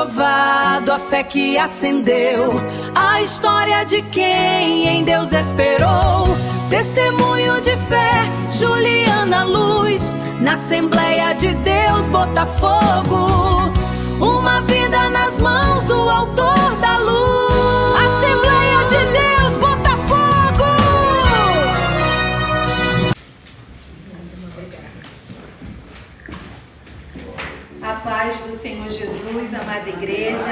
provado, a fé que acendeu, a história de quem em Deus esperou. Testemunho de fé, Juliana Luz, na Assembleia de Deus, Botafogo. Uma vida nas mãos do autor da luz. Assembleia de Deus, Botafogo. A paz do Senhor Jesus, amada igreja.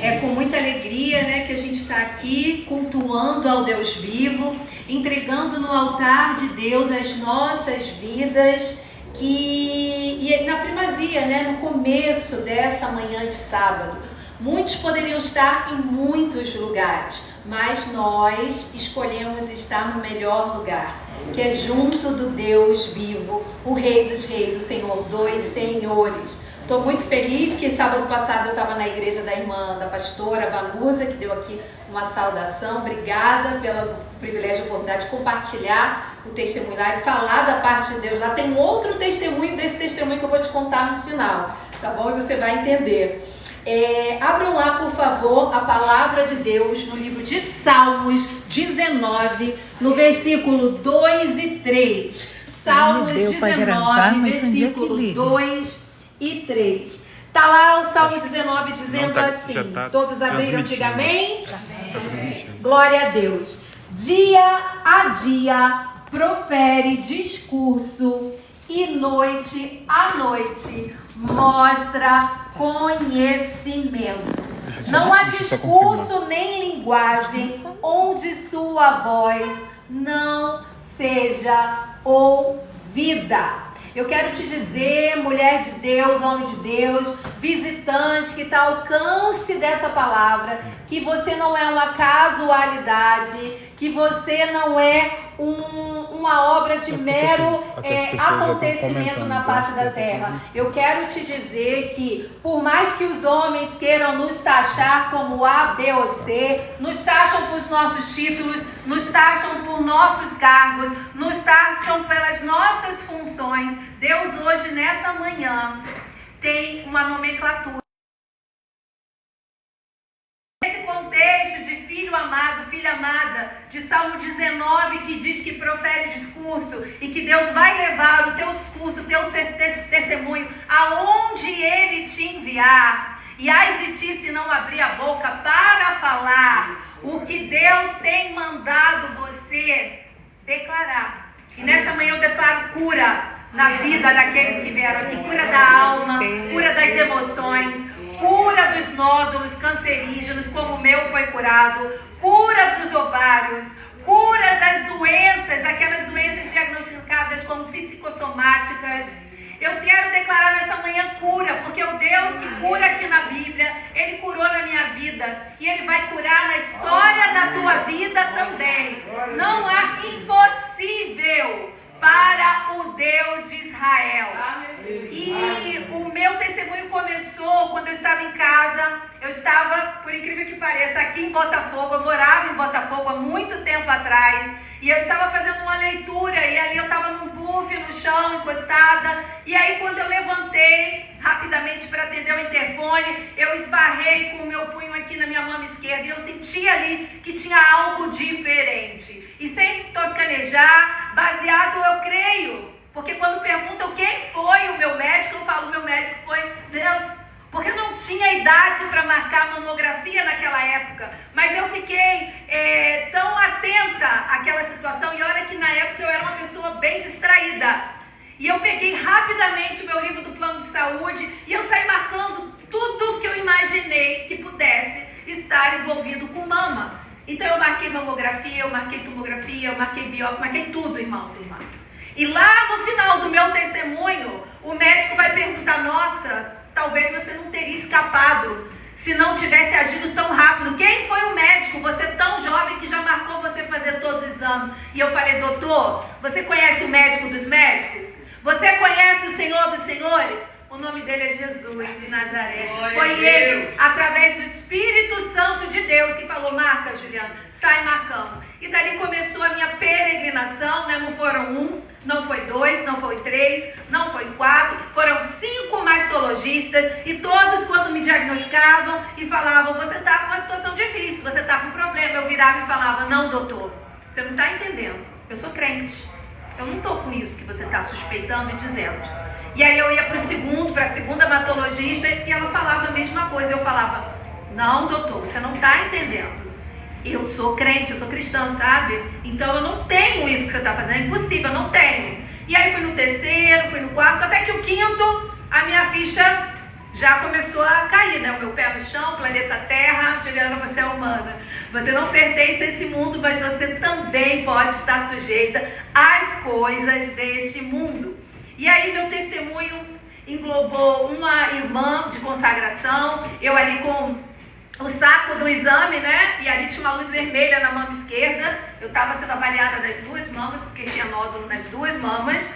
É com muita alegria, né, que a gente está aqui cultuando ao Deus vivo, entregando no altar de Deus as nossas vidas, e na primazia, né, no começo dessa manhã de sábado. Muitos poderiam estar em muitos lugares, mas nós escolhemos estar no melhor lugar, que é junto do Deus vivo, o Rei dos Reis, o Senhor dos Senhores. Estou muito feliz que sábado passado eu estava na igreja da irmã, da pastora Vanusa, que deu aqui uma saudação. Obrigada pelo privilégio e oportunidade de compartilhar o testemunho lá e falar da parte de Deus. Lá tem outro testemunho desse testemunho que eu vou te contar no final, tá bom? E você vai entender. Abram lá, por favor, a palavra de Deus no livro de Salmos 19, no versículo 2 e 3. Salmos 19, versículo 2 e 3. Tá lá o Salmo 19 dizendo assim. Todos abriram, diga amém? Amém. Glória a Deus. Dia a dia profere discurso e noite a noite mostra conhecimento. Não há discurso nem linguagem onde sua voz não seja ouvida. Eu quero te dizer, mulher de Deus, homem de Deus, visitante que está ao alcance dessa palavra, que você não é uma casualidade, que você não é uma obra de mero acontecimento na face da terra. Eu quero te dizer que, por mais que os homens queiram nos taxar como A, B ou C, nos taxam por nossos títulos, nos taxam por nossos cargos, nos taxam pelas nossas funções, Deus hoje, nessa manhã, tem uma nomenclatura. Esse contexto de filho amado, filha amada, de Salmo 19, que diz que profere discurso e que Deus vai levar o teu discurso, o teu testemunho aonde Ele te enviar. E ai de ti se não abrir a boca para falar o que Deus tem mandado você declarar. E nessa manhã eu declaro cura na vida daqueles que vieram aqui, cura da alma, cura das emoções, cura dos nódulos cancerígenos, como o meu foi curado, cura dos ovários, cura das doenças, aquelas doenças diagnosticadas como psicossomáticas. Eu quero declarar nessa manhã cura, porque o Deus que cura aqui na Bíblia, Ele curou na minha vida e Ele vai curar na história da tua vida também. Não há impossível para o Deus de Israel. E o meu testemunho começou quando eu estava em casa. Eu estava, por incrível que pareça, aqui em Botafogo. Eu morava em Botafogo há muito tempo atrás. E eu estava fazendo uma leitura e ali eu estava num puff no chão, encostada. E aí quando eu levantei rapidamente para atender o interfone, eu esbarrei com o meu punho aqui na minha mão esquerda. E eu senti ali que tinha algo diferente. E sem toscanejar, baseado eu creio. Porque quando perguntam quem foi o meu médico, eu falo, o meu médico foi Deus. Porque eu não tinha idade para marcar mamografia naquela época. Mas eu fiquei tão atenta àquela situação. E olha que na época eu era uma pessoa bem distraída. E eu peguei rapidamente o meu livro do plano de saúde e eu saí marcando tudo que eu imaginei que pudesse estar envolvido com mama. Então eu marquei mamografia, eu marquei tomografia, eu marquei biópsia, marquei tudo, irmãos e irmãs. E lá no final do meu testemunho, o médico vai perguntar, nossa, talvez você não teria escapado se não tivesse agido tão rápido. Quem foi o médico? Você tão jovem que já marcou você fazer todos os exames. E eu falei, doutor, você conhece o médico dos médicos? Você conhece o Senhor dos senhores? O nome dele é Jesus de Nazaré. Foi ele, através do Espírito Santo de Deus, que falou, marca, Juliana, sai marcando. E dali começou a minha peregrinação, né? Não foram 1, não foi 2, não foi 3, não foi 4, foram 5 mastologistas. E todos, quando me diagnosticavam e falavam, você está com uma situação difícil, você está com um problema. Eu virava e falava, não, doutor, você não está entendendo, eu sou crente, eu não estou com isso que você está suspeitando e dizendo. E aí eu ia para a segunda hematologista e ela falava a mesma coisa. Eu falava, não, doutor, você não está entendendo. Eu sou crente, eu sou cristã, sabe? Então eu não tenho isso que você está fazendo, é impossível, eu não tenho. E aí fui no terceiro, fui no quarto, até que o quinto, a minha ficha já começou a cair, né? O meu pé no chão, planeta Terra. Juliana, você é humana. Você não pertence a esse mundo, mas você também pode estar sujeita às coisas deste mundo. E aí meu testemunho englobou uma irmã de consagração, eu ali com o saco do exame, né? E ali tinha uma luz vermelha na mama esquerda. Eu estava sendo avaliada das duas mamas, porque tinha nódulo nas duas mamas.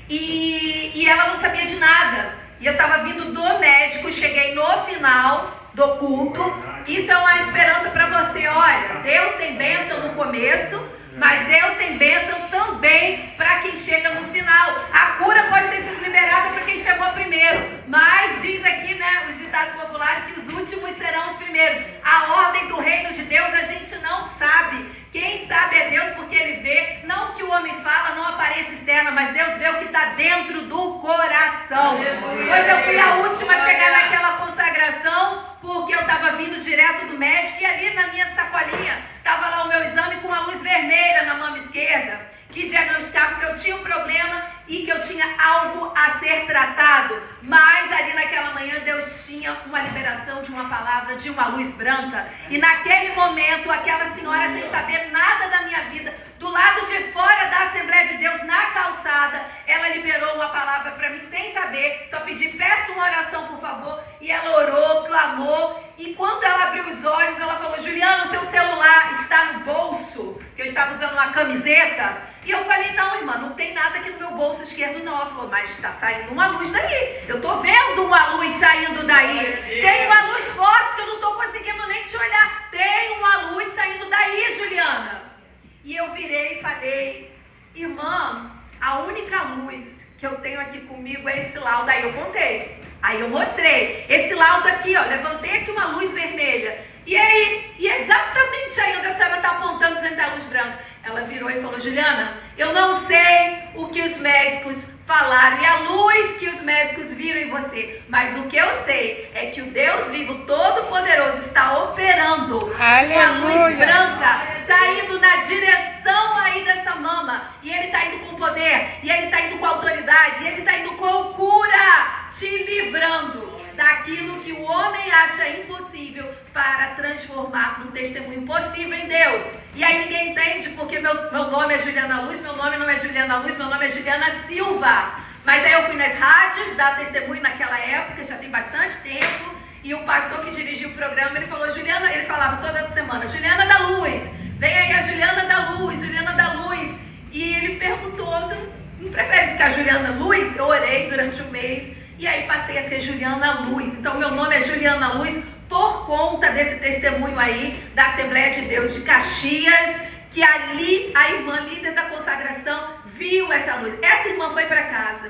E ela não sabia de nada. E eu estava vindo do médico, cheguei no final do culto. Isso é uma esperança para você. Olha, Deus tem bênção no começo, mas Deus tem bênção também para quem chega no final. A cura pode ter sido liberada para quem chegou primeiro, mas diz aqui, né, os ditados populares, que os últimos serão os primeiros. A ordem do reino de Deus a gente não sabe. Quem sabe é Deus, porque Ele vê, não o que o homem fala, não a aparência externa, mas Deus vê o que está dentro do coração. Pois eu fui a última a chegar naquela consagração, porque eu estava vindo direto do médico, e ali na minha sacolinha estava lá o meu exame com a luz vermelha na mama esquerda, que diagnosticava que eu tinha um problema e que eu tinha algo a ser tratado. Mas ali naquela manhã Deus tinha uma liberação de uma palavra, de uma luz branca. E naquele momento, aquela senhora, sem saber nada da minha vida, do lado de fora da Assembleia de Deus, na calçada, ela liberou uma palavra para mim sem saber. Só pedi, peço uma oração por favor. E ela orou, clamou. E quando ela abriu os olhos, ela falou, Juliana, o seu celular está no bolso, que eu estava usando uma camiseta. E eu falei, não, irmã, não tem nada aqui no meu bolso esquerdo não. Ela falou, mas está saindo uma luz daí. Eu estou vendo uma luz saindo daí. Tem uma luz forte que eu não estou conseguindo nem te olhar. Tem uma luz saindo daí, Juliana. E eu virei e falei, irmã, a única luz que eu tenho aqui comigo é esse laudo. Aí eu contei. Aí eu mostrei. Esse laudo aqui, ó, levantei aqui uma luz vermelha. E aí, e exatamente aí onde a senhora está apontando, dizendo da luz branca. Ela virou e falou, Juliana, eu não sei o que os médicos falaram e a luz que os médicos viram em você, mas o que eu sei é que o Deus vivo todo-poderoso está operando. Aleluia. A luz branca saindo na direção aí dessa mama, e Ele está indo com poder, e Ele está indo com autoridade, e Ele está indo com cura, te livrando daquilo que o homem acha impossível para transformar num testemunho possível em Deus. E aí ninguém entende porque meu nome é Juliana Luz, meu nome não é Juliana Luz, meu nome é Juliana Silva. Mas aí eu fui nas rádios dar testemunho naquela época, já tem bastante tempo, e o pastor que dirigiu o programa, ele falou, Juliana, ele falava toda semana, Juliana da Luz, vem aí a Juliana da Luz, Juliana da Luz. E ele perguntou, você não prefere ficar Juliana Luz? Eu orei durante um mês, e aí passei a ser Juliana Luz. Então meu nome é Juliana Luz por conta desse testemunho aí da Assembleia de Deus de Caxias, que ali a irmã líder da consagração viu essa luz. Essa irmã foi para casa,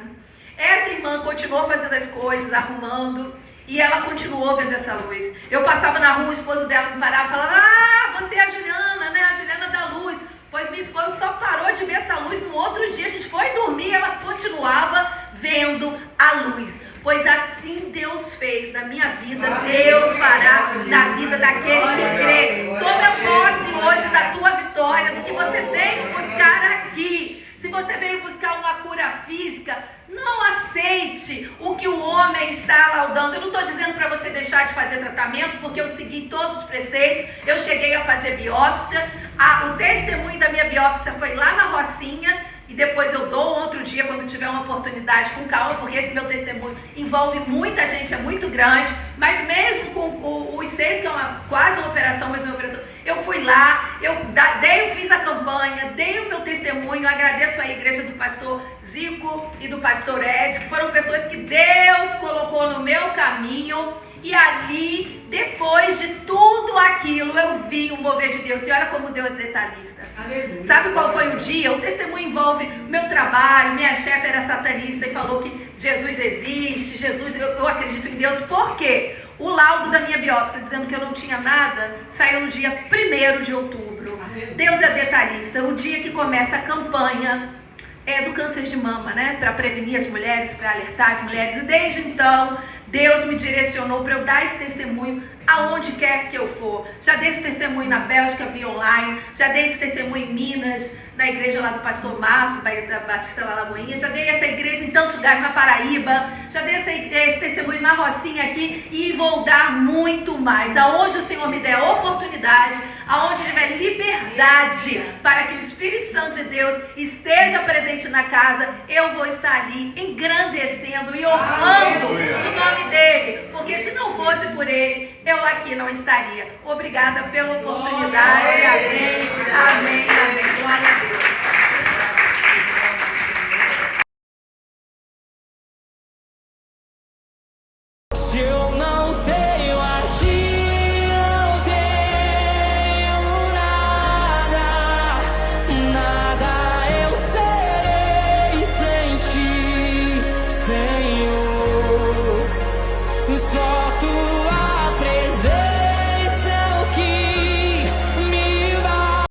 essa irmã continuou fazendo as coisas, arrumando, e ela continuou vendo essa luz. Eu passava na rua, o esposo dela me parava e falava, ah, você é a Juliana, né, a Juliana da Luz. Pois minha esposa só parou de ver essa luz no outro dia, a gente foi dormir, ela continuava vendo a luz. Pois assim Deus fez na minha vida, Deus fará na vida daquele que crê. Tome posse hoje da tua vitória, do que você veio buscar aqui. Se você veio buscar uma cura física, não aceite o que o homem está laudando. Eu não estou dizendo para você deixar de fazer tratamento, porque eu segui todos os preceitos. Eu cheguei a fazer biópsia. O testemunho da minha biópsia foi lá na Rocinha. E depois eu dou outro dia, quando tiver uma oportunidade, com calma, porque esse meu testemunho envolve muita gente, é muito grande. Mas mesmo com os 6, que é quase uma operação, mas uma operação, eu fui lá, eu fiz a campanha, dei o meu testemunho, agradeço a igreja do pastor Zico e do pastor Ed, que foram pessoas que Deus colocou no meu caminho. E ali, depois de tudo aquilo, eu vi o mover de Deus. E olha como Deus é detalhista. Aleluia. Sabe qual foi o dia? O testemunho envolve meu trabalho. Minha chefe era satanista e falou que Jesus existe. Eu acredito em Deus. Por quê? O laudo da minha biópsia, dizendo que eu não tinha nada, saiu no dia 1º de outubro. Deus é detalhista. O dia que começa a campanha do câncer de mama, né? Para prevenir as mulheres, para alertar as mulheres. E desde então, Deus me direcionou para eu dar esse testemunho aonde quer que eu for. Já dei esse testemunho na Bélgica via online, já dei esse testemunho em Minas, na igreja lá do pastor Márcio, da Batista lá Lagoinha, já dei essa igreja em tantos lugares, na Paraíba, já dei esse testemunho na Rocinha aqui e vou dar muito mais. Aonde o Senhor me der oportunidade, aonde tiver liberdade para que o Espírito Santo de Deus esteja presente na casa, eu vou estar ali engrandecendo e honrando o nome dele, porque se não fosse por ele, eu aqui não estaria. Obrigada pela oportunidade. Amém, amém, amém. Glória a Deus. Se eu não tenho a ti, não tenho nada, nada eu serei sem ti, Senhor. Só